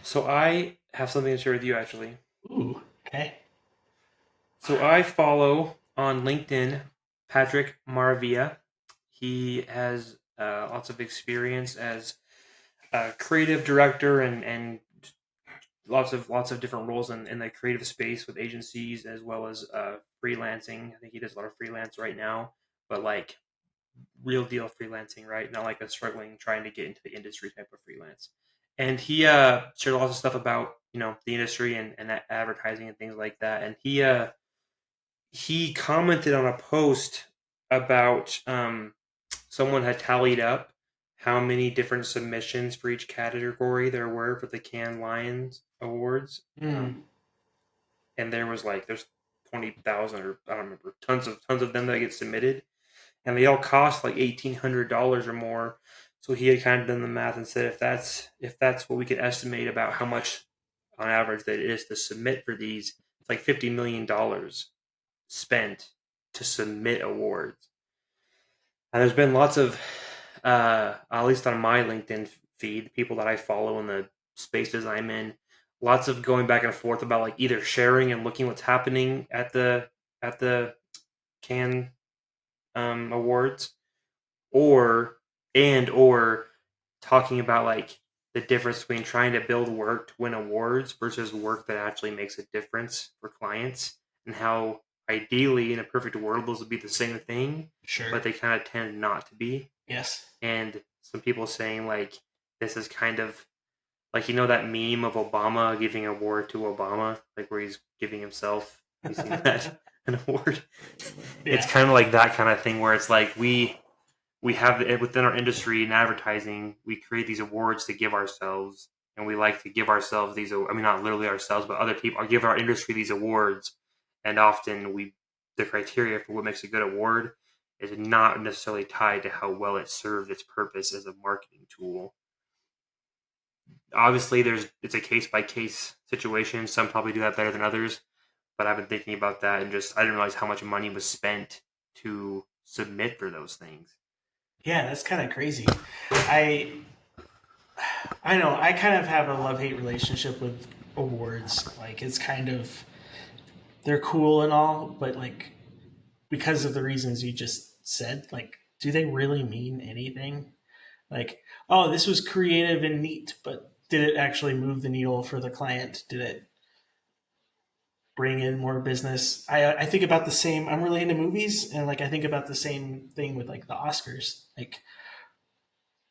So I have something to share with you actually. Ooh, okay. So I follow on LinkedIn Patrick Maravilla. He has lots of experience as a creative director and lots of different roles in the creative space with agencies as well as freelancing. I think he does a lot of freelance right now, but like real deal freelancing, right? Not like a struggling trying to get into the industry type of freelance. And he shared lots of stuff about the industry and advertising and things like that. And he commented on a post about someone had tallied up how many different submissions for each category there were for the Cannes Lions Awards. Mm. And there's 20,000 or I don't remember tons of them that get submitted, and they all cost like $1,800 or more. So he had kind of done the math and said if that's what we could estimate about how much on average that it is to submit for these, it's like $50 million spent to submit awards. And there's been lots of, at least on my LinkedIn feed, people that I follow in the spaces I'm in, lots of going back and forth about like either sharing and looking what's happening at the Can awards, or or talking about like the difference between trying to build work to win awards versus work that actually makes a difference for clients, and how ideally in a perfect world those would be the same thing, Sure. but they kind of tend not to be. Yes. And some people saying like this is kind of like that meme of Obama giving an award to Obama, like where he's giving himself. You seen that an award? It's Yeah. kind of like that kind of thing where it's like we have it within our industry and advertising. We create these awards to give ourselves, and we like to give ourselves these. I mean, not literally ourselves, but other people give our industry these awards, and often the criteria for what makes a good award is not necessarily tied to how well it served its purpose as a marketing tool. Obviously, it's a case by case situation. Some probably do that better than others, but I've been thinking about that and just I didn't realize how much money was spent to submit for those things. Yeah, that's kind of crazy. I I know I kind of have a love hate relationship with awards. Like it's kind of they're cool and all, but like because of the reasons you just said, like do they really mean anything? Like, oh, this was creative and neat, but did it actually move the needle for the client? Did it bring in more business? I think about the same. I'm really into movies, and like I think about the same thing with like the Oscars. Like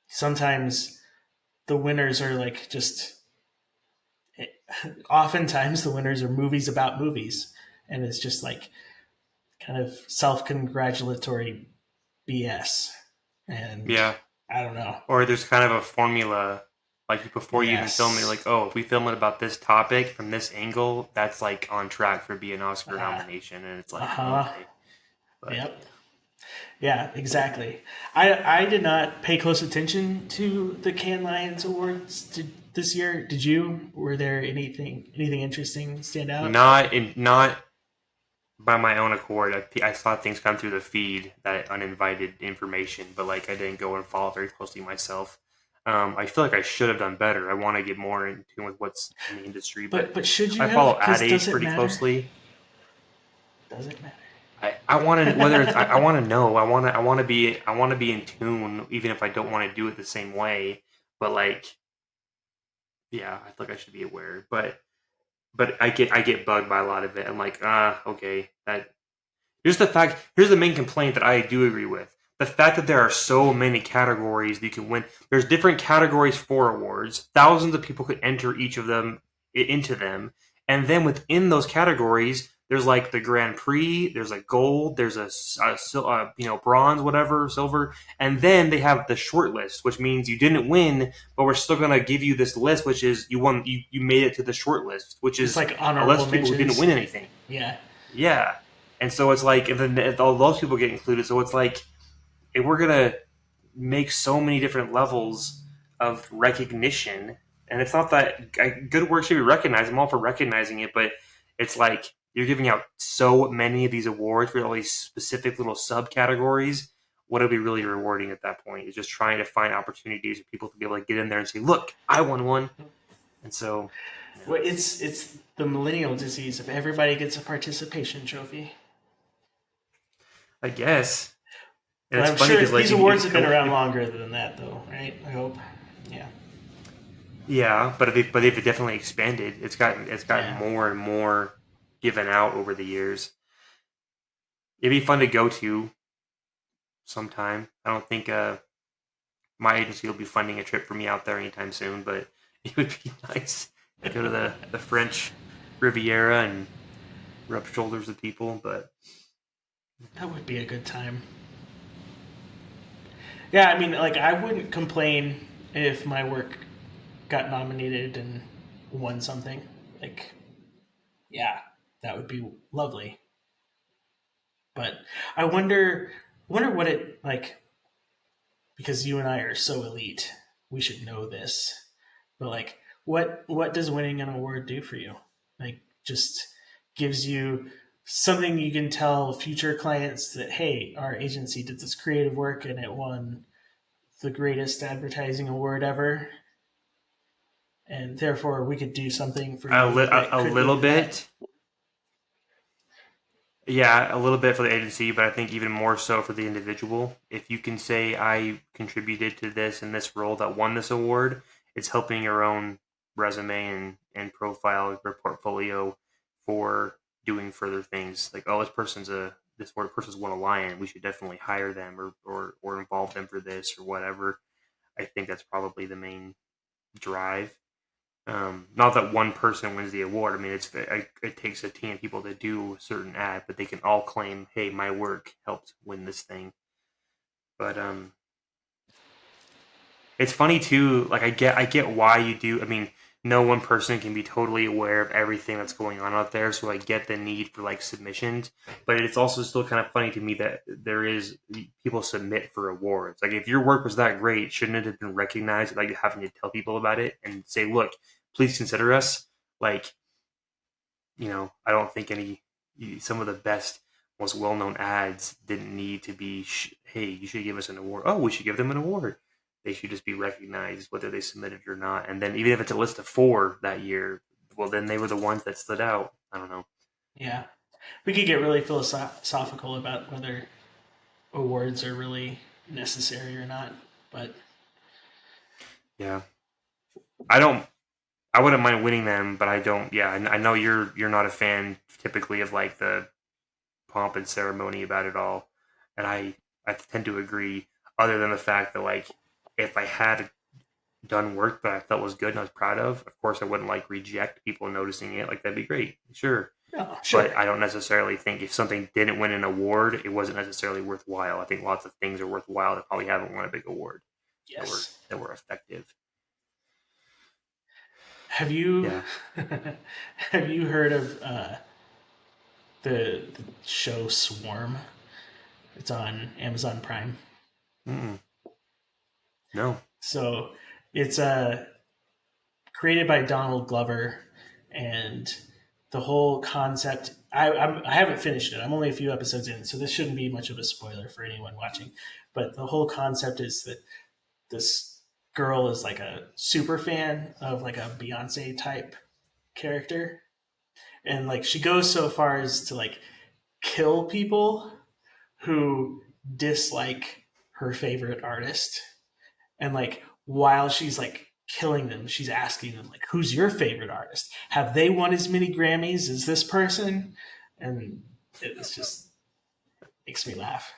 sometimes the winners are like just. Oftentimes the winners are movies about movies, and it's just like kind of self congratulatory BS. And Yeah, I don't know. or there's kind of a formula, like before you even film it, Yes. like, oh, if we film it about this topic from this angle, that's like on track for being an Oscar Uh nomination, and it's like huh. okay, but Yep. Yeah, exactly. I did not pay close attention to the Cannes Lions Awards this year. Did you? Were there anything interesting stand out? not by my own accord. I saw things come through the feed that uninvited information, but like I didn't go and follow very closely myself. I feel like I should have done better. I want to get more in tune with what's in the industry, but But should you I have? follow Ad Because does Age it pretty matter? closely. Does it matter? I want to whether it's I want to know I want to be in tune even if I don't want to do it the same way. But like yeah, I feel like I should be aware. But I get bugged by a lot of it. I'm like okay, that here's the main complaint that I do agree with. The fact that there are so many categories that you can win. There's different categories for awards. Thousands of people could enter each of them into them, and then within those categories, there's like the Grand Prix. There's a gold. There's bronze, whatever, silver, and then they have the short list, which means you didn't win, but we're still gonna give you this list, which is you won. You made it to the short list, which It's is like a honorable list of people who didn't mentions. win anything. Yeah. Yeah. And so it's like, and then all those people get included. So it's like, if we're gonna make so many different levels of recognition, and it's not that good work should be recognized. I'm all for recognizing it, but it's like you're giving out so many of these awards for all these specific little subcategories. What would be really rewarding at that point is just trying to find opportunities for people to be able to get in there and say, "Look, I won one." And so, Well, it's the millennial disease. If everybody gets a participation trophy, I guess. And but it's I'm funny sure because like these awards have been around if longer than that, though, right? I hope. Yeah. yeah, but they've definitely expanded. It's gotten Yeah. more and more given out over the years. It'd be fun to go to sometime. I don't think my agency will be funding a trip for me out there anytime soon, but it would be nice to go to the French Riviera and rub shoulders with people. But That would be a good time. Yeah, I mean, like, I wouldn't complain if my work got nominated and won something. Like, yeah, that would be lovely. But I wonder what it like because you and I are so elite. We should know this. But like, what does winning an award do for you? Like, just gives you something you can tell future clients that hey, our agency did this creative work and it won the greatest advertising award ever, and therefore we could do something for you that a could get little you that. bit, yeah, a little bit for the agency, but I think even more so for the individual. If you can say I contributed to this in this role that won this award, it's helping your own resume and profile, your portfolio for doing further things. Like, oh, this person's won a lion. We should definitely hire them or involve them for this or whatever. I think that's probably the main drive. Not that one person wins the award. I mean, it takes a team of people to do a certain ad, but they can all claim, "Hey, my work helped win this thing." But it's funny too. Like I get why you do. I mean, no one person can be totally aware of everything that's going on out there, so I get the need for like submissions. But it's also still kind of funny to me that there is people submit for awards. Like if your work was that great, shouldn't it have been recognized? Like having to tell people about it and say, "Look, please consider us." Like I don't think some of the best, most well known ads didn't need to be, hey, you should give us an award. Oh, we should give them an award. They should just be recognized whether they submitted or not. And then even if it's a list of four that year, well, then they were the ones that stood out. I don't know. Yeah, we could get really philosophical about whether awards are really necessary or not. But Yeah, I don't. I wouldn't mind winning them, but I don't. Yeah, I know you're not a fan typically of like the pomp and ceremony about it all, and I tend to agree. Other than the fact that like if I had done work that I felt was good and I was proud of course I wouldn't like reject people noticing it. Like that'd be great, sure. oh, But sure, I don't necessarily think if something didn't win an award, it wasn't necessarily worthwhile. I think lots of things are worthwhile that probably haven't won a big award yes. that were effective. Have you Yeah. have you heard of the show Swarm? It's on Amazon Prime. Mm-mm. No. So it's created by Donald Glover, and the whole concept. I haven't finished it. I'm only a few episodes in, so this shouldn't be much of a spoiler for anyone watching. But the whole concept is that this girl is like a super fan of like a Beyonce type character, and like she goes so far as to like kill people who dislike her favorite artist, and like while she's like killing them, she's asking them like, who's your favorite artist? Have they won as many Grammys as this person? And it's just makes me laugh.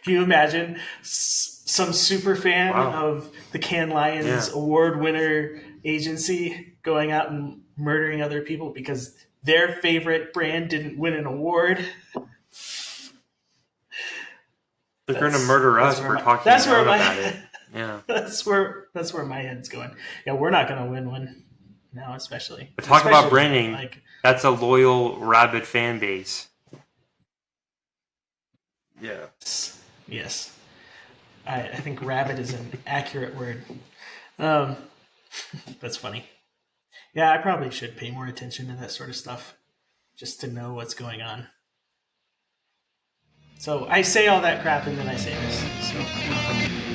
Can you imagine some super fan Wow. of the Cannes Lions Yeah. award winner agency going out and murdering other people because their favorite brand didn't win an award? They're gonna That's murder that's us where for my talking that's where down my about it. Yeah. that's where my head's going. Yeah, we're not gonna win one now, But talk about especially branding. like That's a loyal rabid fan base. Yeah. yes, I think rabbit is an accurate word. Um, that's funny. Yeah, I probably should pay more attention to that sort of stuff just to know what's going on. So I say all that crap and then I say this. So